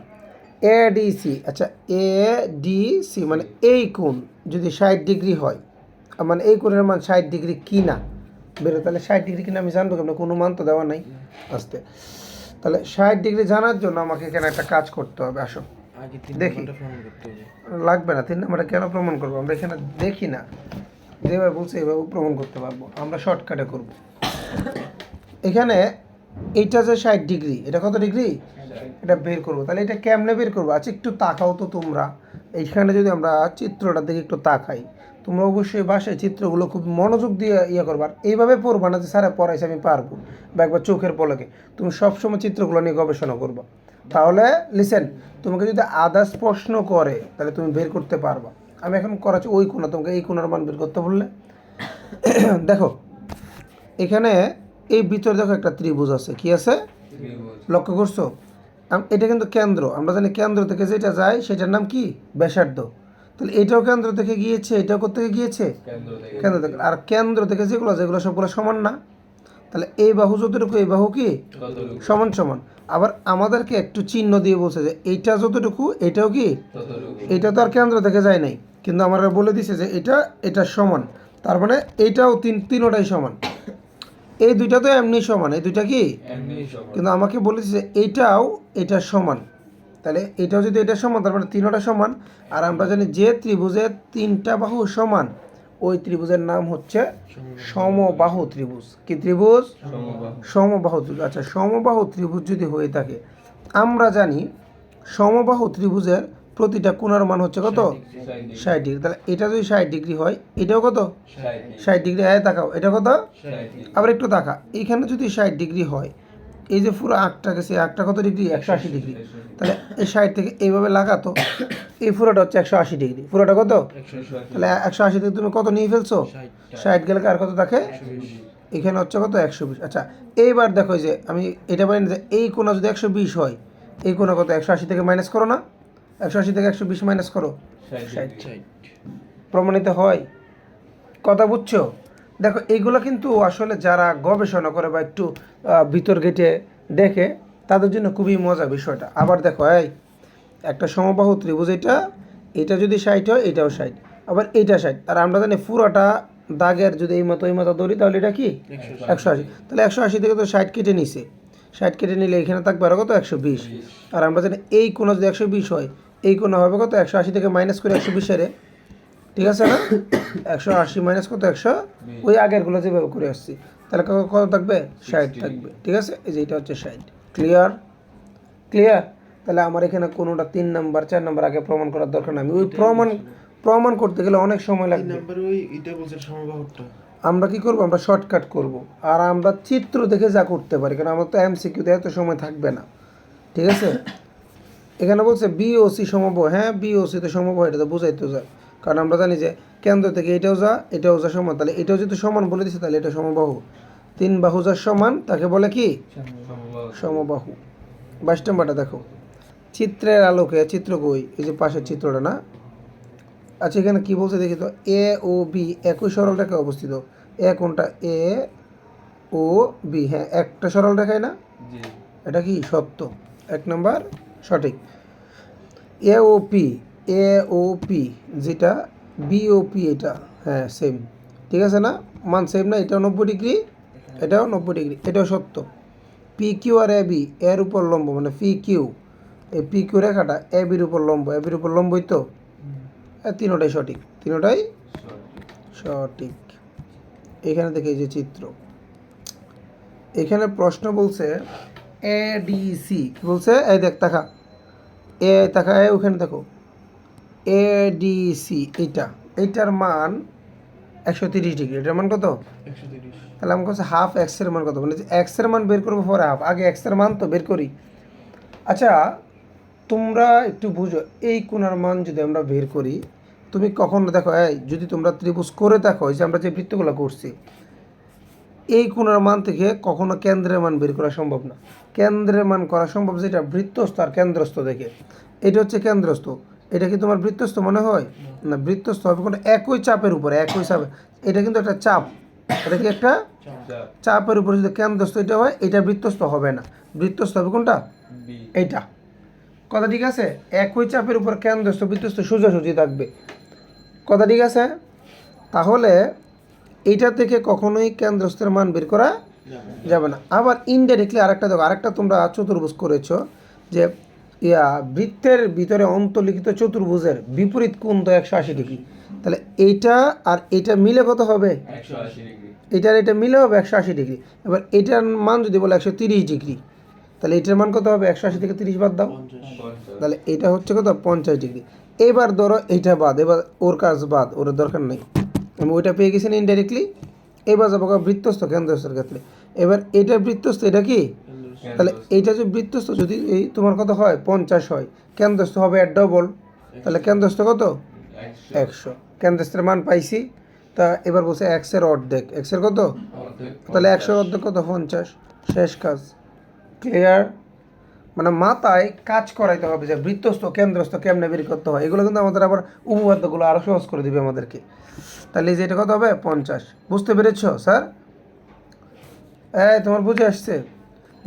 এডিসি, আচ্ছা এডিসি মানে এই কোণ যদি 60 ডিগ্রি হয়, মানে এই কোণের মান 60 ডিগ্রি কি না বেরো, তাহলে 60 ডিগ্রি কিনা আমি জানবো কেমন, কোনো মান তো দেওয়া নাই আসতে। তাহলে 60 ডিগ্রি জানার জন্য আমাকে এখানে একটা কাজ করতে হবে, আসো দেখি। লাগবে না 3 নম্বরটা কেন প্রমাণ করবো, আমরা এখানে দেখি না, যেভাবে বলছে এইভাবে প্রমাণ করতে পারবো, আমরা শর্টকাটে করব। এখানে এইটা যে 60 ডিগ্রি, এটা কত ডিগ্রি এটা বের করবো, তাহলে এটা কেমনে বের করবো? আচ্ছা একটু তাকাও তো তোমরা, এইখানে যদি আমরা চিত্রটার দিকে একটু তাকাই, তোমরা অবশ্যই বাসায় চিত্রগুলো খুব মনোযোগ দিয়ে ইয়ে করবা, আর এইভাবে পড়বা না যে স্যারে পড়াইছে আমি পারবো, বা একবার চোখের পলকে, তুমি সবসময় চিত্রগুলো নিয়ে গবেষণা করবা। তাহলে লিসেন, তোমাকে যদি আদার্স প্রশ্ন করে তাহলে তুমি বের করতে পারবা। আমি এখন করাচ্ছি ওই কোণা, তোমাকে এই কোণার মান বের করতে বললে দেখো এখানে এই ভিতরে দেখো একটা ত্রিভুজ আছে, কি আছে লক্ষ্য করছো? এটা কিন্তু কেন্দ্র, আমরা জানি কেন্দ্র থেকে যেটা যায় সেটার নাম কি ব্যাসার্ধ। তাহলে এটাও কেন্দ্র থেকে গিয়েছে, এটাও কোথেকে গিয়েছে কেন্দ্র থেকে। আর কেন্দ্র থেকে যেগুলো যেগুলো সবগুলো সমান না, তাহলে এই বাহু যতটুকু এই বাহু কি সমান সমান। আবার আমাদেরকে একটু চিহ্ন দিয়ে বলছে যে এইটা যতটুকু এটাও কি, এটা তো আর কেন্দ্র থেকে যায় নাই, কিন্তু আমরা বলে দিছে যে এটা এটা সমান, তার মানে এইটাও তিনোটাই সমান। এই দুইটা তো এমনি সমান, এই দুইটা কি কিন্তু আমাকে বলেছে যে এইটাও এটা সমান, তাহলে এটাও যদি এটা সমান তার মানে তিনোটা সমান। আর আমরা জানি যে ত্রিভুজের তিনটা বাহু সমান ওই ত্রিভুজের নাম হচ্ছে সমবাহু ত্রিভুজ। কি ত্রিভুজ? সমবাহু ত্রিভুজ। আচ্ছা সমবাহু ত্রিভুজ যদি হয়ে থাকে, আমরা জানি সমবাহু ত্রিভুজের প্রতিটা কোণার মান হচ্ছে কত 60 ডিগ্রি। তাহলে এটা যদি 60 ডিগ্রি হয়, এটাও কত 60 ডিগ্রি। তাকাও এটা কত, আবার একটু তাকা, এখানে যদি 60 ডিগ্রি হয়, এই যে পুরো আঁকটা গেছে, আঁকটা কত ডিগ্রি 180 ডিগ্রি। তাহলে এই 60 থেকে এইভাবে লাগাতো, এই পুরোটা হচ্ছে 180 ডিগ্রি, পুরোটা কত, তাহলে 180 থেকে তুমি কত নিয়ে ফেলছো 60 গেলে আর কত থাকে, এখানে হচ্ছে কত 120। আচ্ছা এইবার দেখো যে আমি এটা বলি যে এই কোণা যদি 120 হয়, এই কোণা কত 180 থেকে মাইনাস করো না, 180 থেকে 120 মাইনাস করো 60। প্রমাণিত হয়, কথা বুঝছো? দেখো এইগুলো কিন্তু আসলে যারা গবেষণা করে বা একটু ভিতর গেটে দেখে তাদের জন্য খুবই মজা বিষয়টা। আবার দেখো এই একটা সমবাহু ত্রিভুজ, এটা যদি 60 হয় এটাও 60, আবার এইটা 60, আর আমরা জানি পুরোটা দাগের যদি এই মতো ধরি তাহলে এটা কি 180। তাহলে 180 থেকে তো 60 কেটে নিছে, 60 কেটে নিলে এখানে থাকবে আরও কত 120। আর আমরা জানি এই কোণা যদি 120 হয়, এই কোণা হবে কত 180 থেকে মাইনাস করে 120 এর, ঠিক আছে না? 180 মাইনাস কত 100, ওই আগেরগুলো যেভাবে করে আসছি, তাহলে কত থাকবে 60 থাকবে, ঠিক আছে? এই যে এটা হচ্ছে 60। ক্লিয়ার? ক্লিয়ার? তাহলে আমার এখানে কোনোটা 3 নাম্বার 4 নাম্বার আগে প্রমাণ করার দরকার নেই, আমি ওই প্রমাণ করতে গেলে অনেক সময় লাগবে। আমরা কি করব, আমরা শর্টকাট করব, আর আমরা চিত্র দেখে যা করতে পারি, কারণ আমার তো এমসিকিউতে এত সময় থাকবে না, ঠিক আছে? এখানে বলছে বিওসি সমবাহু, হ্যাঁ বিওসি তো সমবাহু, এটা তো বোঝাইতে যায়, কারণ আমরা জানি যে কেন্দ্র থেকে এটাও যা সমান, তাহলে এটাও যদি সমান বলে দিচ্ছে তাহলে এটা সমবাহু। 3 বাহু যা সমান তাকে বলে কি সমবাহু। 22 নম্বরটা দেখো, চিত্রের আলোকে, চিত্র কই, এই যে পাশের চিত্রটা না। আচ্ছা এখানে কি বলছে দেখি তো, এ ও বি একই সরল রেখায় অবস্থিত। এ কোনটা, এ ও বি, হ্যাঁ একটা সরল রেখায় না, এটা কি সত্য, 1 নম্বর সঠিক। এ ও পি যেটা, বিওপি এটা, হ্যাঁ সেম, ঠিক আছে না, মান সেম না, এটাও 90 ডিগ্রি, এটাও 90 ডিগ্রি, এটাও সত্য। P Q R A B এর উপর লম্ব, মানে পি কিউ, এই পি কিউ রেখাটা এ বির উপর লম্ব, এ বির উপর লম্বই তো, তিনোটাই সঠিক, তিনোটাই সঠিক। এখানে দেখে এই যে চিত্র, এখানে প্রশ্ন বলছে এডিসি, কি বলছে, এই দেখ তাকা, ওখানে দেখো এডিসি, এইটার মান 130 ডিগ্রি, এটার মান কত 130। তাহলে আমার কাছে হাফ এক্সের মান কত, মানে এক্সের মান বের করবো পরে হাফ, আগে এক্সের মান তো বের করি। আচ্ছা তোমরা একটু বুঝো, এই কোণার মান যদি আমরা বের করি, তুমি কখনো দেখো যদি তোমরা ত্রিভুজ করে দেখো, যে আমরা যে বৃত্তগুলো করছি, এই কোণার মান থেকে কখনো কেন্দ্রের মান বের করা সম্ভব না। কেন্দ্রের মান করা সম্ভব যেটা বৃত্তস্থ আর কেন্দ্রস্থ দেখে, এটা হচ্ছে কেন্দ্রস্থ, এটা কি তোমার বৃত্তস্থ মনে হয় না? বৃত্তস্থ হবে কোনটা, একই চাপের উপরে, একই চাপে, এটা কিন্তু একটা চাপ, এটা কি একটা চাপের উপরে যদি কেন্দ্রস্থ এটা হয়, এটা বৃত্তস্থ হবে না, বৃত্তস্থ হবে কোনটা, এইটা। কথা ঠিক আছে? একই চাপের উপর কেন্দ্রস্থ বৃত্তস্থ সোজাসুজি থাকবে, কথা ঠিক আছে? তাহলে এইটা থেকে কখনোই কেন্দ্রস্থের মান বের করা যাবে না। আবার ইনডাইরেক্টলি আরেকটা দেখো, আরেকটা তোমরা চতুর্ভুজ করেছো, যে বৃত্তের ভিতরে অন্তর্লিখিত চতুর্ভুজের বিপরীত কোণ তো 180 ডিগ্রি, তাহলে এইটা আর এটা মিলে কত হবে? 180 ডিগ্রি। এটার এটা মিলে হবে 180 ডিগ্রি। এবার এটার মান যদি বলে 130 ডিগ্রি, তাহলে এটার মান কত হবে? 180 থেকে 30 বাদ দাও, 50। তাহলে এটা হচ্ছে কত? 50 ডিগ্রি। এবার ধরো এইটা বাদ, এবার ওর কাজ বাদ, ওর দরকার নেই, আমি ওইটা পেয়ে গেছি না ইনডাইরেক্টলি। এবার যাবো বৃত্তস্থ কেন্দ্রস্থের ক্ষেত্রে। এবার এটা বৃত্তস্থ, এটা কি? তাহলে এইটা যে বৃত্তস্থ যদি এই তোমার কত হয়? 50 হয়, কেন্দ্রস্থ হবে এর ডবল, তাহলে কেন্দ্রস্থ কত? 100। কেন্দ্রস্থের মান পাইছি। তা এবার বলছে এক্সের অর্ধেক, এক্সের কত? তাহলে 100 অর্ধেক কত? 50। শেষ কাজ। ক্লিয়ার? মানে মাথায় কাজ করাইতে হবে যে বৃত্তস্থ কেন্দ্রস্থ কেমনে বের করতে হয়। এগুলো কিন্তু আমাদের আবার উপপাদ্যগুলো আরও সহজ করে দিবে আমাদেরকে। তাহলে এই যে এটা কত হবে? 50। বুঝতে পেরেছো স্যার? তোমার বুঝে আসছে?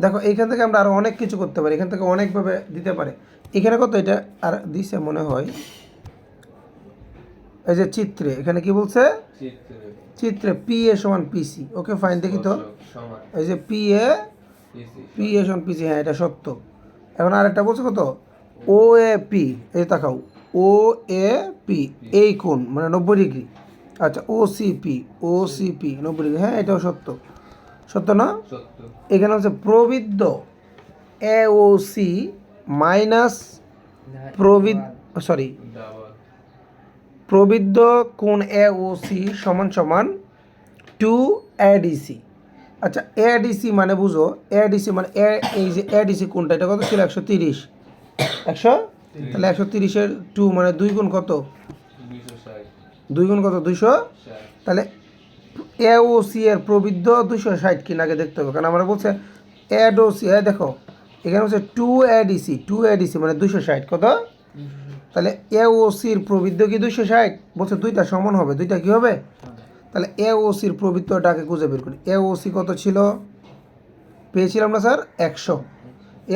দেখো এইখান থেকে আমরা আরও অনেক কিছু করতে পারি, এখান থেকে অনেকভাবে দিতে পারে। এখানে কত? এটা আর দিছে মনে হয় এই যে চিত্রে, এখানে কি বলছে? চিত্রে পি এ সমান পিসি। ওকে ফাইন, দেখি তো। এই যে পি এ সমান পিসি, হ্যাঁ এটা সত্য। এখন আরেকটা বলছে কত? ও এ পি, এই তাকাও, ও এ পি এই কোণ মানে 90 ডিগ্রি। আচ্ছা ও সি পি 90 ডিগ্রি, হ্যাঁ এটাও সত্য। সত্য না? এখানে হচ্ছে প্রবৃদ্ধ এ ও সি মাইনাস প্রবৃদ্ধ কোণ এ ও সি সমান সমান 2ADC। আচ্ছা এডিসি মানে বুঝো, এডিসি মানে এই যে এডিসি কোণটা, এটা কত ছিল? 130। 100, তাহলে 130-এর 2 মানে 2 গুণ কত? 2 গুণ কত? 200। তাহলে এ ও সি এর প্রবৃদ্ধ 260 কিনা আগে দেখতে হবে, কারণ আমরা বলছে এড ও সি। দেখো এখানে হচ্ছে 2ADC মানে 260 কত? তাহলে এ ও সির প্রবৃদ্ধ কি 260? বলছে দুইটা সমান হবে, দুইটা কি হবে? তাহলে এ ও সির প্রবৃদ্ধটাকে খুঁজে বের করি। এ ও সি কত ছিল? পেয়েছিলাম না স্যার? 100।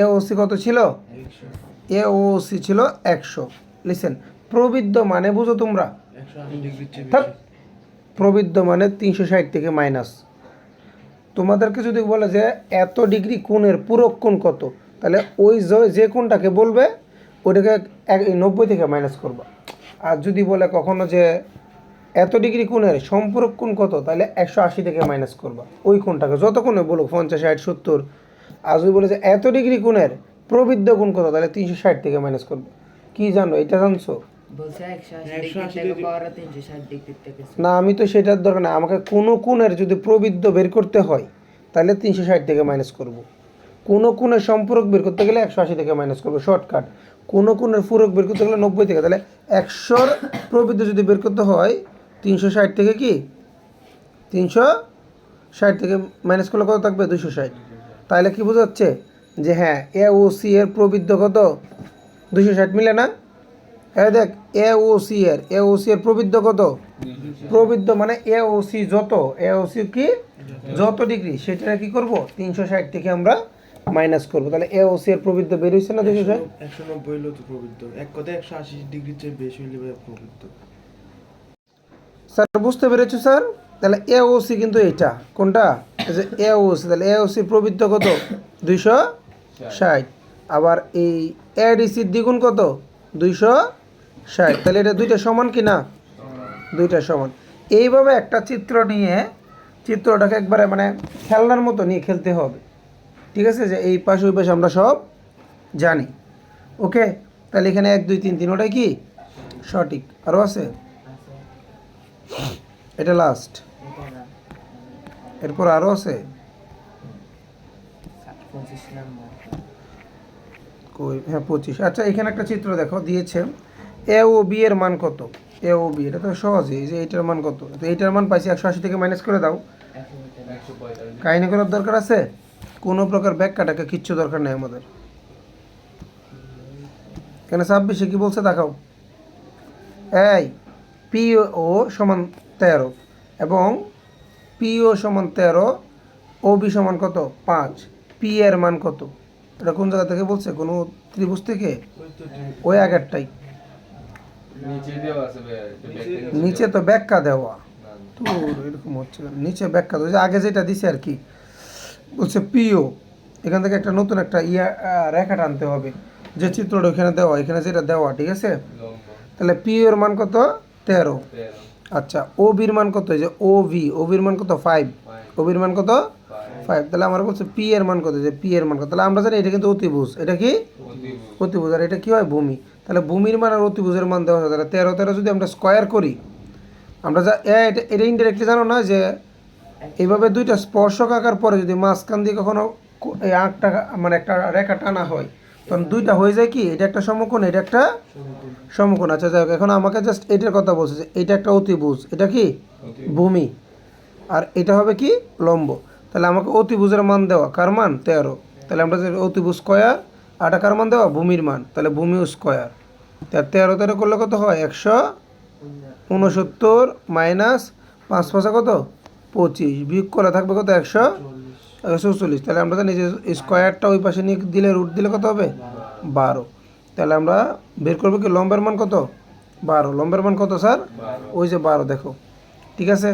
এ ও সি কত ছিল? এ ও সি ছিল 100। লিসেন, প্রবৃদ্ধ মানে বুঝো তোমরা? প্রবৃদ্ধ মানে 360 থেকে মাইনাস। তোমাদেরকে যদি বলে যে এত ডিগ্রি কোণের পূরক কোণ কত, তাহলে ওই যে কোণটাকে বলবে ওইটাকে 90 থেকে মাইনাস করবা। আর যদি বলে কখনো যে এত ডিগ্রি কোণের সম্পূরক কোণ কত, তাহলে 180 থেকে মাইনাস করবা ওই কোণটাকে, যত কোণে বলো 50, 60, 70। আর যদি বলে যে এত ডিগ্রি কোণের প্রবৃদ্ধ কোণ কত, তাহলে 360 থেকে মাইনাস করবা। কি জানো এটা? জানছো না? আমি তো সেটার দরকার না, আমাকে কোনো কোণের যদি প্রবৃদ্ধ বের করতে হয় তাহলে 360 থেকে মাইনাস করব। কোনো কোণের সম্পূরক বের করতে গেলে 180 থেকে মাইনাস করবো, শর্টকাট। কোনো কোণের পূরক বের করতে গেলে 90 থেকে, তাহলে 100-র প্রবৃদ্ধ যদি বের করতে হয় 360 থেকে কি 360 থেকে মাইনাস করলে কত থাকবে? 260। তাহলে কি বোঝাচ্ছে যে হ্যাঁ এ ও সি এর প্রবৃদ্ধ কত? 260 মিলে না? দেখ এ ও সি এর প্রবৃদ্ধ কত? প্রবৃদ্ধ মানে এ ও সি যত, এ ও সি কি যত ডিগ্রি, সেটা কি করব? 360 থেকে আমরা মাইনাস করব। তাহলে এ ও সি এর প্রবৃদ্ধ বের হয়েছে না? 260। 190 হলো তো প্রবৃদ্ধ, এক কথায় 180 ডিগ্রির চেয়ে বেশি হইলে প্রবৃদ্ধ। স্যার বুঝতে পেরেছো স্যার? তাহলে এ ও সি কিন্তু এইটা কোনটা? যে এ ও সি, তাহলে এ ও সি প্রবৃদ্ধ কত? 260। আবার এই এডিসির দ্বিগুণ কত? 260। তাহলে এটা দুইটা সমান কি না? দুইটা সমান। এইভাবে একটা চিত্র নিয়ে চিত্রটাকে একবারে মানে খেলনার মতো নিয়ে খেলতে হবে, ঠিক আছে? যে এই পাশে ওই পাশে আমরা সব জানি। ওকে, তাহলে এখানে 1 2 3 3 ওটাই কি সঠিক? আরও আছে? এটা লাস্ট, এরপর আরও আছে কই? হ্যাঁ 25। আচ্ছা এখানে একটা চিত্র দেখো দিয়েছে, এ ও বি এর মান কত? এ ও বি, এটা তো সহজই, যে এইটার মান কত? তো এইটার মান পাইছি 180 থেকে মাইনাস করে দাও। কাহিনী করার দরকার আছে? কোনো প্রকার ব্যাখ্যাটাকে কিচ্ছু দরকার নেই আমাদের। কেন 26-এ কি বলছে দেখাও। এই পি ও সমান 13 এবং পি ও সমান 13, ও বি সমান কত? 5। পি এর মান কত? এটা কোন জায়গা থেকে বলছে? কোনো ত্রিভুজ থেকে? ওই আগেরটাই, নিচে তো ব্যাখ্যা দেওয়া। তো এরকম হচ্ছে নিচে ব্যাখ্যা দেওয়া, আগে যেটা দিছে আর কি। বলছে পিও, এখান থেকে একটা নতুন একটা রেখা টানতে হবে, যে চিত্রটা ওইখানে দেওয়া, এখানে যেটা দেওয়া, ঠিক আছে? তাহলে পি এর মান কত? 13। 13 আচ্ছা ও বির মান কত? এই যে ও বির মান কত? 5। ও বির মান কত? 5। তাহলে আমরা বলছি পি এর মান কত? যে পি এর মান কত? তাহলে আমরা জানি এটা কিন্তু অতিভুজ। এটা কি অতিভুজ, আর এটা কি হয়? ভূমি। তাহলে ভূমির মান আর অতিভুজের মান দেওয়া হয়। তাহলে 13 যদি আমরা স্কোয়ার করি, আমরা যা এটা ইনডাইরেক্টলি জানো না যে এইভাবে দুইটা স্পর্শক আঁকার পরে যদি মাঝখান দিয়ে কখনো এই আঁকটা মানে একটা রেখা টানা হয়, তখন দুইটা হয়ে যায় কি, এটা একটা সমকোণ, এটা একটা সমকোণ। আচ্ছা যাই হোক, এখন আমাকে জাস্ট এটার কথা বলছে যে এটা একটা অতিভুজ, এটা কি ভূমি, আর এটা হবে কি লম্ব। তাহলে আমাকে অতিভুজের মান দেওয়া, কার মান? 13। তাহলে আমরা যে অতিভুজ স্কোয়ার, আর কার মান দেওয়া? ভূমির মান। তাহলে ভূমি স্কোয়ার। তার 13 করলে কত হয়? 169 মাইনাস 5 5 কত? 25, বিয়োগ করলে থাকবে কত? 144। তাহলে আমরা জানি যে স্কোয়ারটা ওই পাশে নিয়ে দিলে রুট দিলে কত হবে? 12। তাহলে আমরা বের করবো কি লম্বের মান কত? 12। লম্বের মান কত স্যার? ওই যে 12, দেখো ঠিক আছে।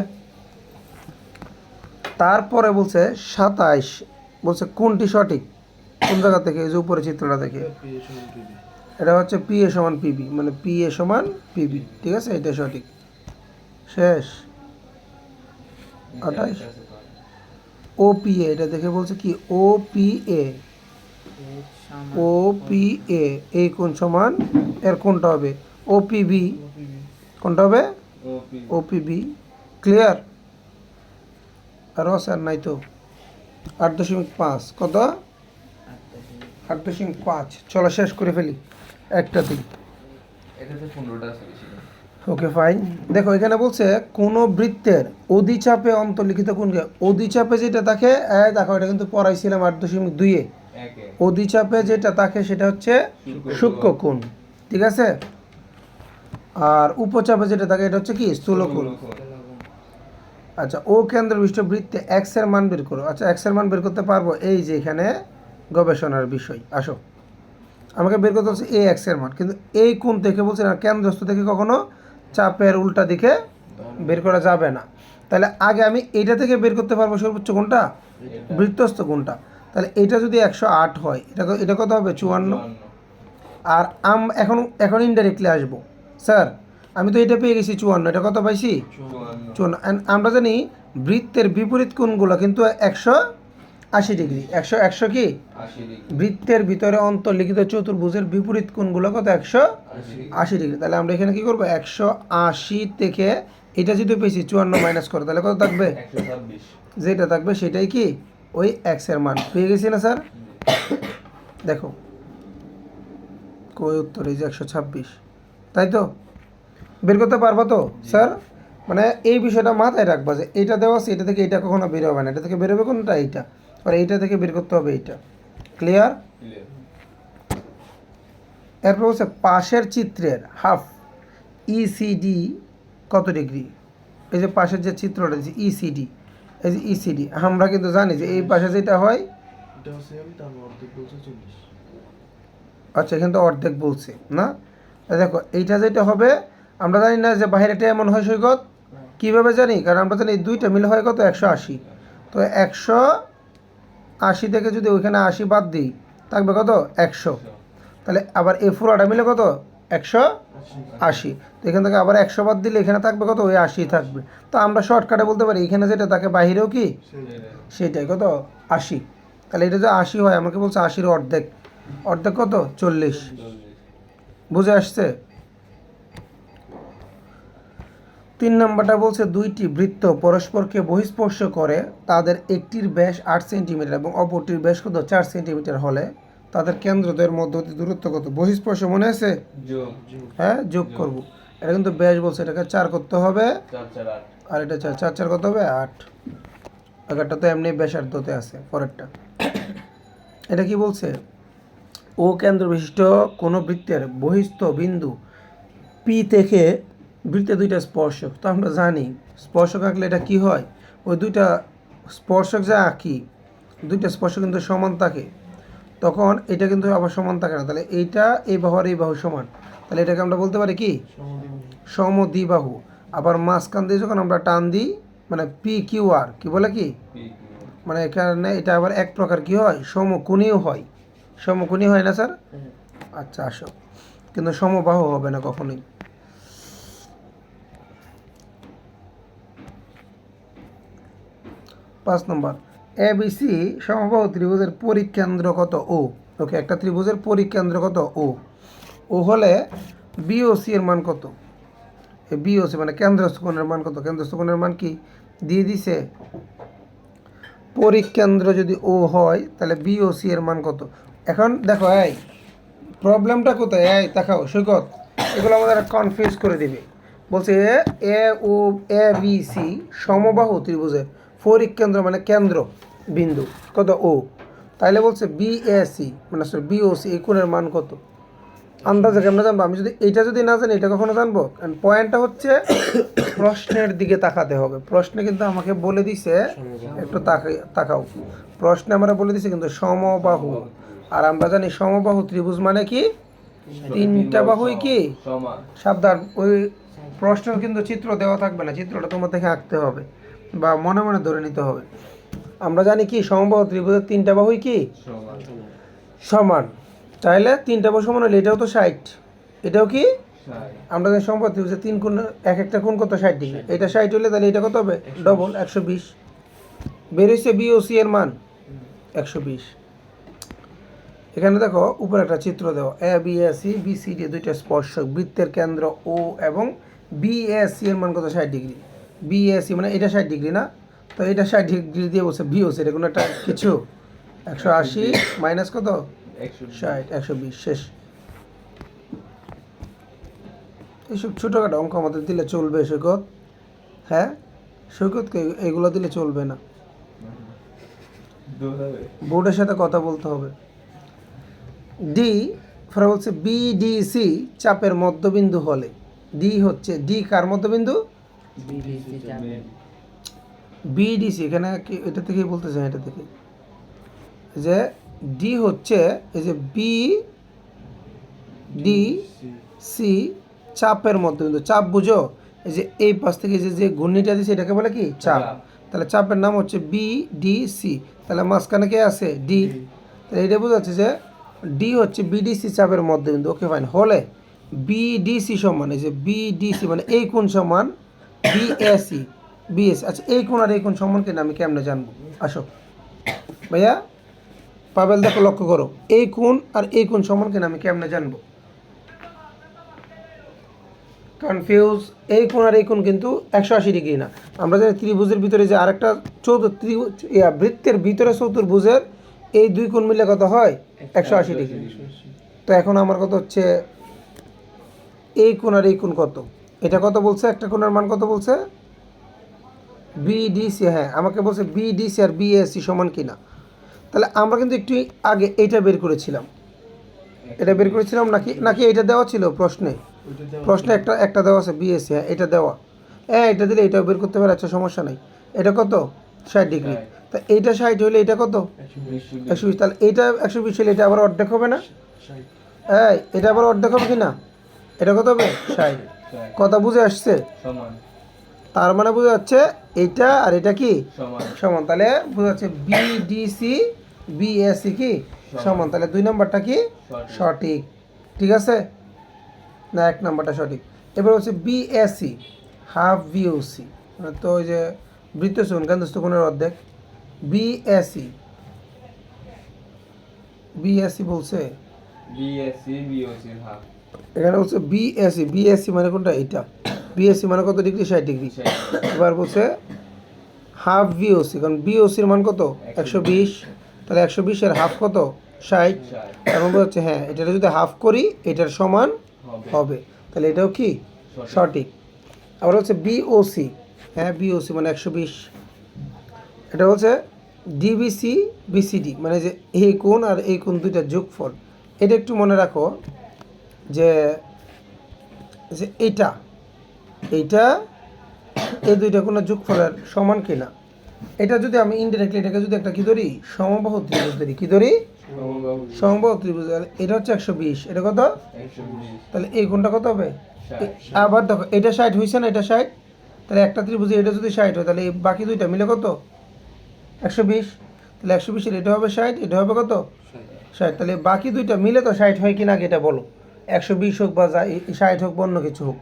তারপরে বলছে 27, বলছে কোনটি সঠিক? কোন জায়গা থেকে? এই যে উপরে চিত্রটা থেকে, পি এ সমান পিবি। এটা হচ্ছে পি এ সমান পিবি, মানে পি এ সমান পিবি, ঠিক আছে, এটা সঠিক। শেষ। 28 ও পি এ, এটা দেখে বলছে কি O P A, O P A এই কোণ সমান এর কোনটা হবে? O P B. কোনটা হবে? O P B. ক্লিয়ার? আর স্যার নাই তো। 8.5 কত? 8.5। চলো শেষ করে ফেলি একটাতেই। এটাতে 15টা আছে বেশি না। Okay fine. দেখো এখানে বলছে কোন বৃত্তের অধিচাপে অন্তর্লিখিত কোণকে, অধিচাপে যেটা থাকে, দেখো এটা কিন্তু পড়াইছিলাম 8.2-এ। একে অধিচাপে যেটা থাকে সেটা হচ্ছে সূক্ষ্ম কোণ, ঠিক আছে। আর উপচাপে যেটা থাকে এটা হচ্ছে কি স্থূল কোণ। আচ্ছা ও কেন্দ্র বিশিষ্ট বৃত্তে এক্স এর মান বের করো। আচ্ছা এক্স এর মান বের করতে পারবো, এই যে এখানে গবেষণার বিষয়। আসো, আমাকে বের করতে হচ্ছে এ এক্স এর মান, কিন্তু এই কোণ থেকে বলছে না, কেন্দ্রস্থ থেকে কখনো চাপের উল্টা দিকে বের করা যাবে না। তাহলে আগে আমি এইটা থেকে বের করতে পারবো সর্বোচ্চ কোণটা, বৃত্তস্থ কোণটা। তাহলে এটা যদি 108 হয়, এটা কত হবে? 54। আর এখন এখন ইনডাইরেক্টলি আসবো, স্যার আমি তো এটা পেয়ে গেছি 54, এটা কত পাইছি? 54। আমরা জানি বৃত্তের বিপরীত কোণগুলো কিন্তু 180 ডিগ্রি। 100 কি 80 ডিগ্রি। বৃত্তের ভিতরে অন্তর্লিখিত চতুর্ভুজের বিপরীত কোণগুলো কত? 180 ডিগ্রি। তাহলে আমরা এখানে কি করবো? 180 থেকে এটা যদি পেয়েছি 54 মাইনাস করে, তাহলে কত থাকবে? 126। যেটা থাকবে সেটাই কি ওই এক্স এর মান। পেয়ে গেছি না স্যার? দেখো কই উত্তর, এই যে 126, তাই তো? বের করতে পারবো তো স্যার? মানে এই বিষয়টা মাথায় রাখবা যে এইটা দেওয়া আছে, এটা থেকে এটা কখনো বের হবে না, এটা থেকে বের হবে কোনটা? এইটা। আর এইটা থেকে বের করতে হবে এইটা। ক্লিয়ার? ক্লিয়ার। এরপর হচ্ছে পাশের চিত্রের হাফ ইসিডি কত ডিগ্রি? এই যে পাশের যে চিত্রটা দিচ্ছে ইসিডি, এই যে ইসিডি, আমরা কিন্তু জানি যে এই পাশে যেটা হয়, এটা হচ্ছে আমি তার অর্ধেক বলছে 40। আচ্ছা এখানে তো অর্ধেক বলছে না। দেখো এইটা যেটা হবে, আমরা জানি না যে বাইরেটা এমন হয় সৈকত, কীভাবে জানি? কারণ আমরা জানি এই দুইটা মিলে হয় কত? 180। তো 180 থেকে যদি ওইখানে 80 বাদ দিই, থাকবে কত? 100। তাহলে আবার এই পুরোটা মিলে কত? 180। তো এখান থেকে আবার 100 বাদ দিলে এখানে থাকবে কত? ওই 80 থাকবে। তো আমরা শর্টকাটে বলতে পারি এখানে যেটা থাকে বাহিরেও কি সেটাই কত? 80। তাহলে এটা যে 80 হয়, আমাকে বলছে 80-এর অর্ধেক। অর্ধেক কত? 40। বুঝে আসছে? 3 নম্বরটা বলছে দুইটি বৃত্ত পরস্পরকে বহিঃস্পর্শ করে, তাদের একটির ব্যাস 8 সেন্টিমিটার এবং অপরটির ব্যাস কত? 4 সেন্টিমিটার হলে তাদের কেন্দ্রদের মধ্যবর্তী দূরত্ব কত? বহিঃস্পর্শ মনে আছে? যোগ। হ্যাঁ যোগ করব। এটা কিন্তু ব্যাস বলছে, এটাকে 4 করতে হবে, 4 4 8। আর এটা 4 4 4 কত হবে? 8। আগেরটা তো এমনি ব্যাসার্ধতে আছে, পরেরটা। এটা কি বলছে? ও কেন্দ্র বিশিষ্ট কোনো বৃত্তের বহিস্থ বিন্দু পি থেকে বৃত্তে দুইটা স্পর্শক, তো আমরা জানি স্পর্শক আঁকলে এটা কি হয়? ওই দুইটা স্পর্শক যা আঁকি, দুইটা স্পর্শক কিন্তু সমান থাকে, তখন এটা কিন্তু আবার সমান থাকে না। তাহলে এইটা এই বাহু আর এই বাহু সমান, তাহলে এটাকে আমরা বলতে পারি কি সমদ্বিবাহু। আবার মাঝখান দিয়ে যখন আমরা টান দিই, মানে পি কিউ আর, কি বলে কি, মানে এখানে এটা আবার এক প্রকার কি হয়? সমকোণীয় হয়। সমকোণী হয় না স্যার? আচ্ছা আসো, কিন্তু সমবাহু হবে না কখনোই। 5 নম্বর এ বি সি সমবাহু ত্রিভুজের পরিকেন্দ্র কত ও। ওকে, একটা ত্রিভুজের পরিকেন্দ্র কত ও। ও হলে বিওসি এর মান কত। এই বিওসি মানে কেন্দ্রস্থ কোণের মান কত। কেন্দ্রস্থ কোণের মান কি দিয়ে দিছে। পরিকেন্দ্র যদি ও হয় তাহলে বিওসি এর মান কত। এখন দেখো এই প্রবলেমটা কোথায়, এই দেখাও সৈকত, এগুলো আমাদের কনফিউজ করে দিবে। বলছে এ ও এ বি সি সমবাহু ত্রিভুজের পরিকেন্দ্র মানে কেন্দ্র বিন্দু কত ও। তাইলে বলছে বিএসি মানে বিওসি এই কোণের মান কত। আন্দাজে কেমন জানবো আমি, যদি এইটা যদি না জানি এটা কখনো জানবো। কারণ পয়েন্টটা হচ্ছে প্রশ্নের দিকে তাকাতে হবে। প্রশ্নে কিন্তু আমাকে বলে দিছে, একটু তাকাও, প্রশ্নে আমরা বলে দিছে কিন্তু সমবাহু। আর আমরা জানি সমবাহু ত্রিভুজ মানে কি তিনটা বাহুই কি সমান। সাবধান, ওই প্রশ্নের কিন্তু চিত্র দেওয়া থাকবে না, চিত্রটা তোমার থেকে আঁকতে হবে বা মনে মনে ধরে নিতে হবে। আমরা জানি কি সমবাহু ত্রিভুজের তিনটা বাহুই কি সমান। সমান। তাহলে তিনটা বাহু সমান হলে এটাও তো 60, এটাও কি ষাট। আমরা জানি সমবাহু ত্রিভুজের তিন কোণ, এক একটা কোণ কত 60 ডিগ্রি। এটা 60 হলে তাহলে এটা কত হবে ডবল 120। বের হয়েছে বিওসি এর মান 120। এখানে দেখো উপরে একটা চিত্র দেওয়া A B S C B C D দুইটা স্পর্শক বৃত্তের কেন্দ্র ও এবং বিএসসি এর মান কত 60 ডিগ্রি। বিএসসি মানে এটা 60 ডিগ্রি না, তো এটা 60 ডিগ্রি দিয়ে বলছে বিওসি, এটা কোনো একটা কিছু 180 মাইনাস কত 60 120 শেষ। এইসব ছোটোখাটো অঙ্ক আমাদের দিলে চলবে সৈকত। হ্যাঁ সৈকতকে এগুলো দিলে চলবে না, বোর্ডের সাথে কথা বলতে হবে। ডি ফলে বলছে বিডিসি চাপের মধ্যবিন্দু হলে ডি হচ্ছে ডি কার মধ্যবিন্দু বিডিসি। এখানে কি এটা থেকে বলতেছে, এটা থেকে যে ডি হচ্ছে এই যে বি ডি সি চাপের মধ্যবিন্দু। চাপ বুঝো, এই যে এই পাশ থেকে যে ঘূর্ণিটা দিছে এটাকে বলে কি চাপ। তাহলে চাপের নাম হচ্ছে বিডিসি। তাহলে মাঝখানে কে আছে ডি। তাহলে এটা বোঝা যাচ্ছে যে ডি হচ্ছে বিডিসি চাপের মধ্যবিন্দু। Okay fine. হলে বিডিসি সমান এই যে বিডিসি মানে এই কোণ সমান বিএসি বিএসি। আচ্ছা এই কোণ আর এই কোণ সমান কিনা আমি কেমনে জানবো। আসো ভাইয়া পাবেল দেখো লক্ষ্য করো, এই কোণ আর এই কোণ সমান কিনা আমি কেমনে জানবো। কনফিউজ, এই কোণ আর এই কোণ কিন্তু 180 ডিগ্রি না। আমরা জানি ত্রিভুজের ভিতরে যে আরেকটা বৃত্তের ভিতরে চতুর্ভুজের এই দুই কোণ মিলে কত হয় 180 ডিগ্রি। তো এখন আমার কত হচ্ছে এই কোণ আর এই কোণ কত, এটা কত বলছে, একটা কোণের মান কত বলছে বিডিসি। হ্যাঁ আমাকে বলছে বিডিসি আর বিএসসি সমান কিনা। তাহলে আমরা কিন্তু একটু আগে এইটা বের করেছিলাম, এটা বের করেছিলাম নাকি নাকি এটা দেওয়া ছিল প্রশ্নে। প্রশ্নে একটা দেওয়া আছে বিএসসি, হ্যাঁ এটা দেওয়া। হ্যাঁ এটা দিলে এটাও বের করতে পারে, আচ্ছা সমস্যা নাই। এটা কত 60 ডিগ্রি। তা এইটা 60 হলে এটা কত 120। তাহলে এইটা 120 হলে এটা আবার অর্ধেক হবে না। হ্যাঁ এটা আবার অর্ধেক হবে কি না, এটা কত হবে 60। কথা বুঝে আসছে। সমান। তার মানে বোঝা যাচ্ছে এইটা আর এটা কি সমান। সমান। তাহলে বোঝা যাচ্ছে বিডিসি বিএসসি কি সমান। তাহলে 2 নম্বরটা কি সঠিক। ঠিক আছে না, 1 নম্বরটা সঠিক। এবার হচ্ছে বিএসসি হাফ বিওসি তো ওই যে বৃত্তচোণ কেন্দ্রস্থ কোণের অর্ধেক। বিএসসি বিএসসি বলছে বিএসসি বিওসি হাফ। এখানে বলছে বিএসসি বিএসসি মানে কোনটা এটা, বিএসসি মানে কত ডিগ্রি 60 ডিগ্রি। এবার বলছে হাফ বিওসি, কারণ বিওসির মান কত 120। তাহলে 120 এর হাফ কত 60। তার মানে হচ্ছে হ্যাঁ এটা যদি হাফ করি এটার সমান হবে। তাহলে এটাও কি সঠিক। আবার হচ্ছে বিওসি, হ্যাঁ বিওসি মানে 120। এটা হচ্ছে ডিবিসি বিসিডি মানে যে এই কোণ আর এই কোণ দুইটা যোগফল। এটা একটু মনে রাখো যে যে এইটা এইটা এই দুইটা কোণের যোগফলের সমান কিনা। এটা যদি আমি ইনডিরেক্টলি এটাকে যদি একটা কি ধরি সমবাহু ত্রিভুজ ধরি, কি ধরি সমবাহু ত্রিভুজ। এটা হচ্ছে 120, এটা কত 120। তাহলে এই কোণটা কত হবে আবার দেখো এটা 60 হয়েছে না, এটা 60। তাহলে একটা ত্রিভুজে এটা যদি 60 হয় তাহলে এই বাকি দুইটা মিলে কত 120। তাহলে 120 এর এটা হবে 60, এটা হবে কত 60। তাহলে বাকি দুইটা মিলে তো 60 হয় কিনা এটা বলো। 120 হোক বা 60 হোক বা অন্য কিছু হোক,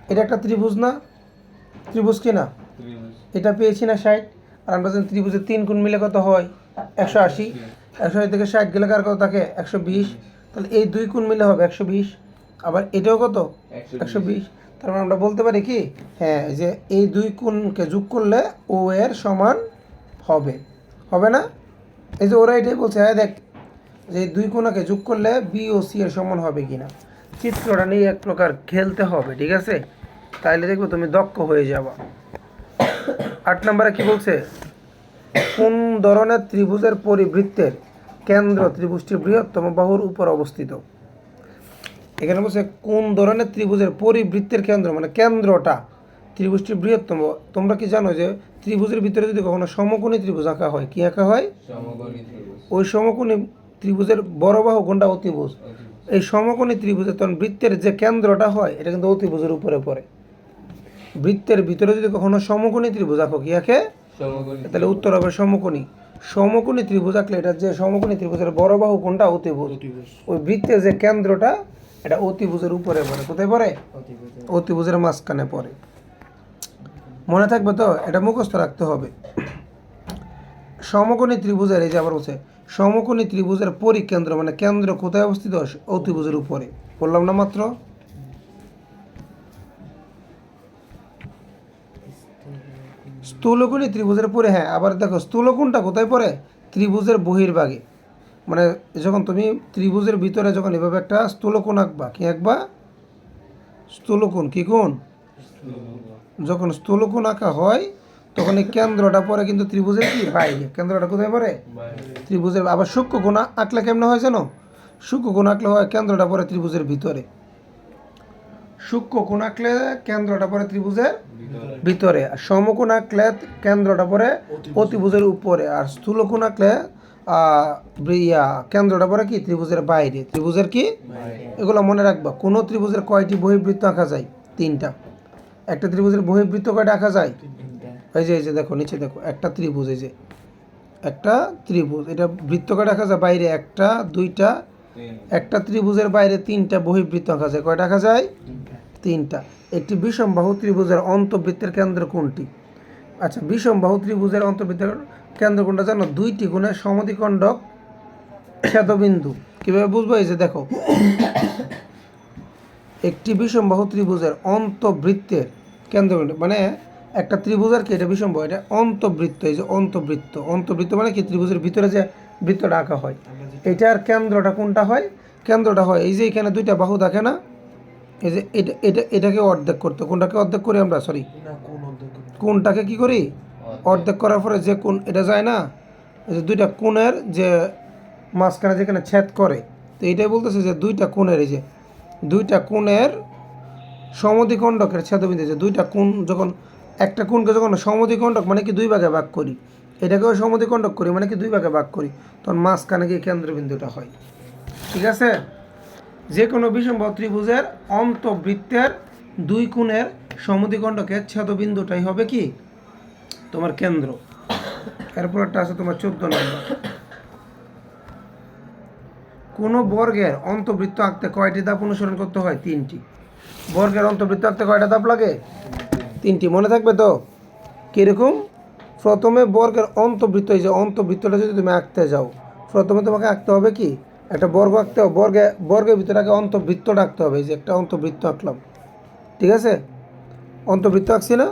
এটা একটা ত্রিভুজ না, ত্রিভুজ কিনা ত্রিভুজ। এটা পেয়েছি না 60। আর আমরা জানি ত্রিভুজের 3 কোণ মিলে কত হয় 180, 180 থেকে 60 গেলে কার কত থাকে 120, তাহলে এই 2 কোণ মিলে হবে 120, আবার এটাও কত 120। তার মানে আমরা বলতে পারি কি হ্যাঁ যে এই 2 কোণকে যোগ করলে ও এর সমান হবে, হবে না? এই যে ওরা এটাই বলছে, হ্যাঁ দেখ যে এই 2 কোণকে যোগ করলে বি ও সি এর সমান হবে কিনা, চিত্রটা নিয়ে এক প্রকার খেলতে হবে, ঠিক আছে? তাইলে দেখবো তুমি দক্ষ হয়ে যাবা। 8 নম্বরে কি বলছে, কোন ধরনের ত্রিভুজের পরিবৃত্তের কেন্দ্র ত্রিভুজটির বৃহত্তম বাহুর উপর অবস্থিত? এখানে বলছে কোন ধরনের ত্রিভুজের পরিবৃত্তের কেন্দ্র, মানে কেন্দ্রটা ত্রিভুজটির বৃহত্তম। তোমরা কি জানো যে ত্রিভুজের ভিতরে যদি কখনো সমকোণী ত্রিভুজ আঁকা হয়, কি আঁকা হয়? সমকোণী ত্রিভুজ। ওই সমকোণী ত্রিভুজের বড় বাহু কোনটা? অতিভুজ। এই সমকোণী ত্রিভুজের তখন বৃত্তের যে কেন্দ্রটা হয় এটা কিন্তু অতিভুজের উপরে পড়ে। বৃত্তের ভিতরে যদি কখনো সমকোণী ত্রিভুজ আঁকো, কি আঁকে? সমকোণী। তাহলে উত্তর হবে সমকোণী। সমকোণী ত্রিভুজ আঁকলে এটা যে সমকোণী ত্রিভুজের বড় বাহু কোনটা? অতিভুজ। অতিভুজ। ওই বৃত্তের যে কেন্দ্রটা এটা অতিভুজের উপরে পড়ে। কোথায় পড়ে? অতিভুজ। অতিভুজের মাঝখানে পড়ে। মনে থাকবে তো, এটা মুখস্থ রাখতে হবে। সমকোণী ত্রিভুজের, এই যে আবার বলছে সমকোণী ত্রিভুজের পরিকেন্দ্র, মানে কেন্দ্র কোথায় অবস্থিত? অতিভুজের উপরে। বললাম না মাত্র? স্থূলকোণী ত্রিভুজের পরে, হ্যাঁ আবার দেখো স্থূলকোণটা কোথায় পড়ে? ত্রিভুজের বহির্ভাগে। মানে যখন তুমি ত্রিভুজের ভিতরে যখন এভাবে একটা স্থূলকোণ আঁকবা, কি আঁকবা? স্থূলকোণ। কি কোণ? যখন স্থূলকোণ আঁকা হয় তখন এই কেন্দ্রটা পড়ে কিন্তু ত্রিভুজের কি বাইরে। কেন্দ্রটা কোথায় পড়ে? ত্রিভুজের। আবার সূক্ষ্মকোণ আঁকলে কেমন হয় জানো? সূক্ষ্মকোণ আঁকলে হয় কেন্দ্রটা পড়ে ত্রিভুজের ভিতরে। সূক্ষ্মকোণ আঁকলে কেন্দ্রটা পড়ে ত্রিভুজের ভিতরে, আর সমকোণ আঁকলে কেন্দ্রটা পড়ে অতিভুজের উপরে, আর স্থূলকোণ আঁকলে কেন্দ্রটা পড়ে কি ত্রিভুজের বাইরে। ত্রিভুজের কি? এগুলো মনে রাখবা। কোনো ত্রিভুজের কয়টি বহির্বৃত্ত আঁকা যায়? 3টা। একটা ত্রিভুজের বহির্বৃত্ত কয়টা আঁকা যায়? এই যে দেখো নিচে দেখো, একটা ত্রিভুজ, এই যে একটা ত্রিভুজ, এটা বৃত্ত কয়টা আঁকা যায় বাইরে? 1টা 2টা। একটা ত্রিভুজের বাইরে 3টা বহির্বৃত্ত আঁকা যায়। কয়টা আঁকা যায়? 3টা। একটি বিষমবাহু ত্রিভুজের অন্তর্বৃত্তের কেন্দ্র কোনটি? আচ্ছা, বিষমবাহু ত্রিভুজের অন্তর্বৃত্তের কেন্দ্র কোনটা জানো? 2টি কোণের সমদ্বিখণ্ডক ছেদবিন্দু। কিভাবে বুঝবো? এই যে দেখো, একটি বিষমবাহু ত্রিভুজের অন্তর্বৃত্তের কেন্দ্র কোনটি, মানে একটা ত্রিভুজ আর কি, এটা বিষমবাহু, এটা অন্তর্বৃত্ত। এই যে অন্তর্বৃত্ত, অন্তর্বৃত্ত মানে কি? ত্রিভুজের ভিতরে যে বৃত্তটা আঁকা হয়, এটার কেন্দ্রটা কোনটা হয়? কেন্দ্রটা হয় এই যে এখানে 2টা বাহু থাকে না, এই যে এটাকে অর্ধেক করতে। কোনটাকে অর্ধেক করি আমরা? সরি, না কোন অর্ধেক? কোনটাকে কি করি? অর্ধেক করার পরে যে কোণ এটা যায় না, এই যে 2টা কোণের যে মাঝখানে যেখানে ছেদ করে, তো এইটাই বলতেছে যে 2টা কোণের, এই যে 2টা কোণের সমদ্বিখণ্ডকের ছেদবিন্দু। যে 2টা কোণ যখন, একটা কোণকে যখন সমদ্বিখণ্ডক মানে কি 2 ভাগে ভাগ করি, এটাকেও সমদ্বিখণ্ডক করি মানে কি 2 ভাগে ভাগ করি, তখন মাঝখানে গিয়ে কেন্দ্রবিন্দুটা হয়। ঠিক আছে? যে কোনো বিষমবাহু ত্রিভুজের অন্তর্বৃত্তের 2 কোণের সমদ্বিখণ্ডকের ছেদবিন্দুটাই হবে কি? তোমার কেন্দ্র। এরপর একটা আছে তোমার 14 নম্বর। কোনো বর্গের অন্তর্বৃত্ত আঁকতে কয়টি ধাপ অনুসরণ করতে হয়? 3টি। বর্গের অন্তর্বৃত্ত আঁকতে কয়টা ধাপ লাগে? 3টি। মনে থাকবে তো? কীরকম? প্রথমে বর্গের অন্তর্বৃত্ত, এই যে অন্তর্বৃত্তটা যদি তুমি আঁকতে যাও, প্রথমে তোমাকে আঁকতে হবে কি? একটা বর্গ আঁকতে হবে। বর্গের ভিতরে আগে অন্তর্বৃত্তটা আঁকতে হবে। এই যে একটা অন্তর্বৃত্ত আঁকলাম, ঠিক আছে? অন্তর্বৃত্ত আঁকছি না?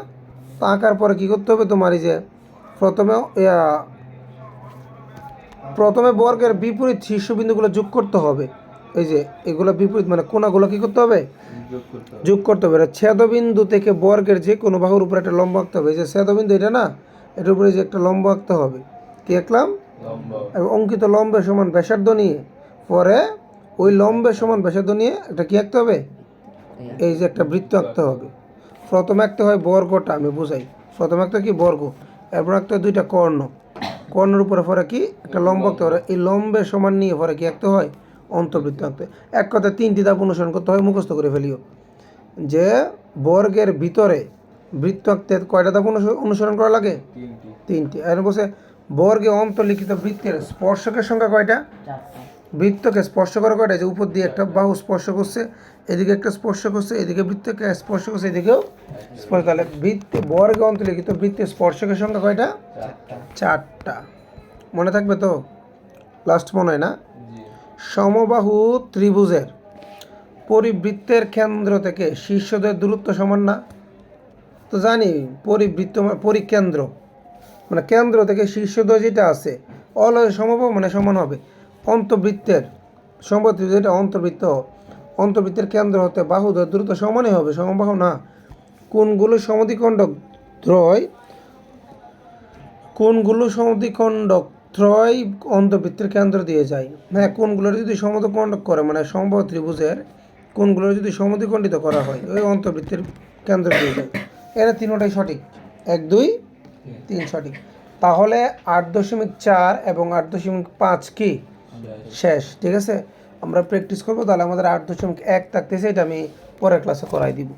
তো আঁকার পরে কী করতে হবে তোমার? এই যে প্রথমে বর্গের বিপরীত শীর্ষবিন্দুগুলো যোগ করতে হবে। এই যে এগুলো বিপরীত, মানে কোণাগুলো কী করতে হবে? যোগ করতে হবে। ছেদবিন্দু থেকে বর্গের যে কোনো বাহুর উপরে একটা লম্ব আঁকতে হবে। এই যে ছেদবিন্দু এটা না, এটার উপরে যে একটা লম্ব আঁকতে হবে। কি আঁকলাম? এবং অঙ্কিত লম্বের সমান ব্যাসার্ধ নিয়ে পরে ওই লম্বের সমান ব্যাসার্ধ নিয়ে একটা কি আঁকতে হবে? এই যে একটা বৃত্ত আঁকতে হবে। প্রথমে আঁকতে হয় বর্গটা, আমি বুঝাই। প্রথমে আঁকতে কি? বর্গ। এরপর আঁকতে হয় 2টা কর্ণ। কর্ণের উপরে পরে কি? একটা লম্ব আঁকতে হয়। এই লম্বের সমান নিয়ে পরে কি আঁকতে হয়? অন্তর্বৃত্ত আঁকতে। এক কথায় 3টি ধাপ অনুসরণ করতে হয়। মুখস্থ করে ফেলিও যে বর্গের ভিতরে বৃত্ত আঁকতে কয়টা ধাপ অনুসরণ করা লাগে? 3টি। আর বলছে বর্গে অন্তর্লিখিত বৃত্তের স্পর্শকের সংখ্যা কয়টা? 4টা। বৃত্তকে স্পর্শ করা কয়টা? যে উপর দিয়ে একটা বাহু স্পর্শ করছে, এদিকে একটা স্পর্শ করছে, এদিকে বৃত্তকে স্পর্শ করছে, এদিকেও স্পর্শ। তাহলে বৃত্তে বর্গে অন্তর্লিখিত বৃত্তের স্পর্শকের সংখ্যা কয়টা? 4টা। মনে থাকবে তো? লাস্ট মনে হয় না? জি। সমবাহু ত্রিভুজের পরিবৃত্তের কেন্দ্র থেকে শীর্ষদের দূরত্ব সমান না? তো জানি পরিবৃত্ত পরিকেন্দ্র মানে কেন্দ্র থেকে শীর্ষদ্বয় যেটা আছে অলয় সমবাহু মানে সমান হবে। অন্তবৃত্তের সমবাহু যেটা অন্তর্বৃত্তের কেন্দ্র হতে বাহুদের দূরত্ব সমানই হবে, সমবাহু না। কোনগুলো সমদ্বিখণ্ডক ত্রয় অন্তর্বৃত্তের কেন্দ্র দিয়ে যায়? হ্যাঁ, কোনগুলোর যদি সমদ্বিখণ্ডক করে মানে সমবাহু ত্রিভুজের কোনগুলোর যদি সমদ্বিখণ্ডিত করা হয় ওই অন্তর্বৃত্তের কেন্দ্র দিয়ে যায়। এরা তিনটাই সঠিক, 1 2 3 সঠিক। তাহলে 8.4 এবং 8.5 কি শেষ? ঠিক আছে, আমরা প্র্যাকটিস করবো। তাহলে আমাদের 8.1 থাকতেছে, এটা আমি পরের ক্লাসে করাই দিব।